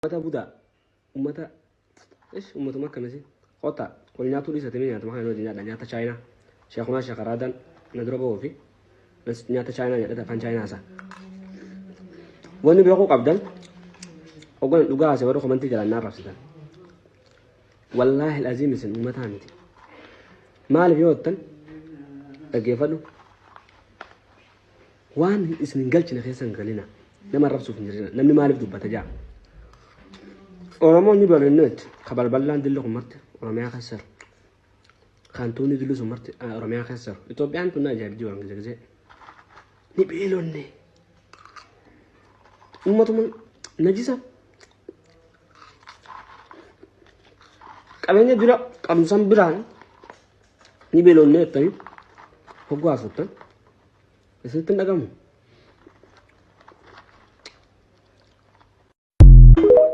Ummata Budaa ummata ummatuma akkamisi qota wal nyaatu dhiisa timee nyaata makaa nuti nyaata nyaata chaayinaa sheekumaa sheekaraadaan na dura bahuu fi nyaata chaayinaa nyaata afaan chaayinaa isaa wanni beekuu qabdan ogoon dhugaa haasee warra komantii jalaan naa rabsitan wallaahi al'aziim isin ummataa miti maaliif yoo ottan dhaggeeffadhu waan isin hin galchine keessa hin galina nama rabsuuf hin jirina namni maaliif dubbata jaa Oromoon ni bareedneet kabalballaan dilli kumarti Oromiyaa keessar kantuuni dilli sumarti Oromiyaa keessar Itoophiyaan tun ajaa'ibdi waan gizee ni beelonne ummatuma najisa qabeenya dura qabsan biraan ni beelonne ettanii hoggoo afuttan isinitti hin dhagamu